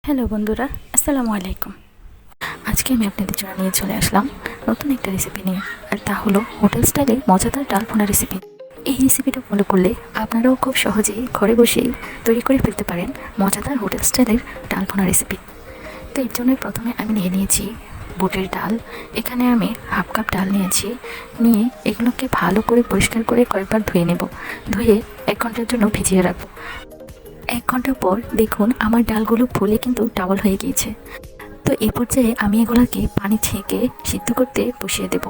Hello বন্ধুরা, আসসালামু আলাইকুম। আজকে আমি আপনাদের জন্য নিয়ে চলে আসলাম নতুন একটা রেসিপি নিয়ে। আর তা হলো হোটেল স্টাইলে মজাদার ডাল ভুনা রেসিপি। এই রেসিপিটা ফলো করলে আপনারাও খুব সহজেই ঘরে বসেই তৈরি করে ফেলতে পারেন মজাদার হোটেল স্টাইলের ডাল ভুনা রেসিপি। তো এর জন্য প্রথমে আমি নিয়ে নিয়েছি বুটের ডাল। এখানে আমি হাফ কাপ ডাল নিয়েছি। নিয়ে এগুলোকে ভালো করে পরিষ্কার করে কয়েকবার ধুয়ে নেব। ধুয়ে 1 ঘন্টার জন্য ভিজিয়ে রাখবো। 1 ঘন্টা পর দেখুন আমার ডালগুলো ফুলে কিন্তু ডাবল হয়ে গিয়েছে। তো এই পর্যায়ে আমি এগুলোকে পানি ছেঁকে সিদ্ধ করতে বসিয়ে দেব।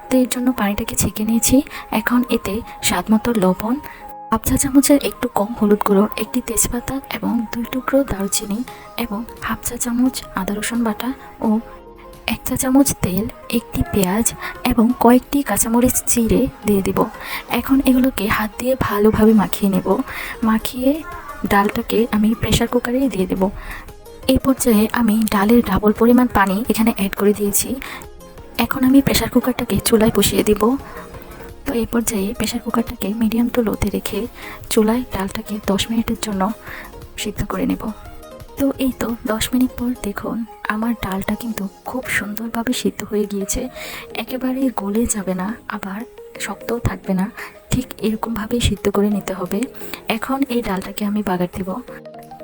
তো এর জন্য পানিটাকে ছেঁকে নিয়েছি। এখন এতে স্বাদমতো লবণ, হাফ চা চামচের একটু কম হলুদ গুঁড়ো, একটি তেজপাতা এবং 2 টুকরো দারুচিনি এবং হাফ চা চামচ আদা রসুন বাটা ও 1 চা চামচ তেল, একটি পেঁয়াজ এবং কয়েকটি কাঁচামরিচ চিড়ে দিয়ে দিব। এখন এগুলোকে হাত দিয়ে ভালোভাবে মাখিয়ে নেব। মাখিয়ে ডালটাকে আমি প্রেসার কুকারে দিয়ে দেব। এই পর্যায়ে আমি ডালের ডাবল পরিমাণ পানি এখানে অ্যাড করে দিয়েছি। এখন আমি প্রেসার কুকারটাকে চুলায় বসিয়ে দিব। তো এই পর্যায়ে প্রেসার কুকারটাকে মিডিয়াম টু লোতে রেখে চুলায় ডালটাকে 10 মিনিটের জন্য সিদ্ধ করে নেব। তো এই তো 10 মিনিট পর দেখুন আমার ডালটা কিন্তু খুব সুন্দরভাবে সিদ্ধ হয়ে গিয়েছে। একেবারে গলে যাবে না, আবার শক্তও থাকবে না, ঠিক এরকমভাবেই সিদ্ধ করে নিতে হবে। এখন এই ডালটাকে আমি বাগার দেব।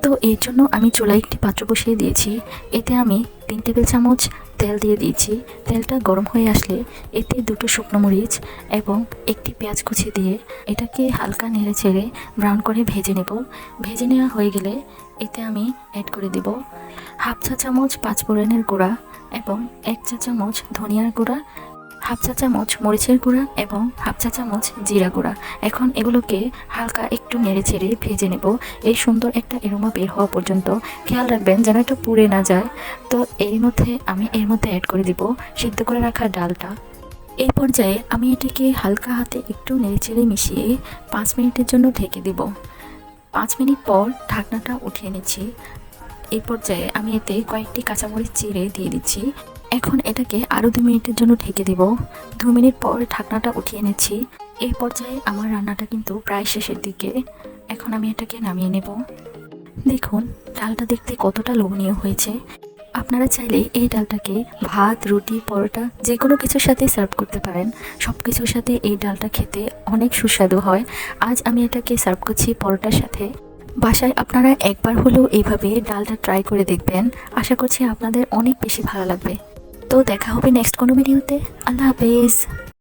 তো এর জন্য আমি চুলায় একটি পাত্র বসিয়ে দিয়েছি। এতে আমি 3 টেবিল চামচ তেল দিয়ে দিয়েছি। তেলটা গরম হয়ে আসলে এতে 2টো শুকনো মরিচ এবং একটি পেঁয়াজ কুচি দিয়ে এটাকে হালকা নেড়ে চেড়ে ব্রাউন করে ভেজে নেব। ভেজে নেওয়া হয়ে গেলে এতে আমি অ্যাড করে দেব হাফ চা চামচ পাঁচফোড়নের গুঁড়া এবং 1 চা চামচ ধনিয়ার গুঁড়া, হাফ চা চামচ মরিচের গুঁড়া এবং হাফ চা চামচ জিরা গুঁড়া। এখন এগুলোকে হালকা একটু নেড়ে চেড়ে ভেজে নেব এই সুন্দর একটা এরোমা বের হওয়া পর্যন্ত। খেয়াল রাখবেন যেন এটা পুড়ে না যায়। তো এর মধ্যে অ্যাড করে দিব সিদ্ধ করে রাখা ডালটা। এই পর্যায়ে আমি এটিকে হালকা হাতে একটু নেড়ে চেড়ে মিশিয়ে 5 মিনিটের জন্য ঢেকে দিব। 5 মিনিট পর ঢাকনাটা উঠিয়ে নিচ্ছি। এই পর্যায়ে আমি এতে কয়েকটি কাঁচামরিচ চিড়ে দিয়ে দিচ্ছি। এখন এটাকে আরও 2 মিনিটের জন্য ঢেকে দেব। 2 মিনিট পর ঢাকনাটা উঠিয়ে নিচ্ছি। এই পর্যায়ে আমার রান্নাটা কিন্তু প্রায় শেষের দিকে। এখন আমি এটাকে নামিয়ে নেব। দেখুন ডালটা দেখতে কতটা লোভনীয় হয়েছে। আপনারা চাইলে এই ডালটাকে ভাত, রুটি, পরোটা যে কোনো কিছুর সাথে সার্ভ করতে পারেন। সব কিছুর সাথে এই ডালটা খেতে অনেক সুস্বাদু হয়। আজ আমি এটাকে সার্ভ করছি পরোটার সাথে। বাসায় আপনারা একবার হলেও এইভাবে ডালটা ট্রাই করে দেখবেন। আশা করছি আপনাদের অনেক বেশি ভালো লাগবে। তো দেখা হবে নেক্সট কোনো ভিডিওতে। আল্লাহ হাফেজ।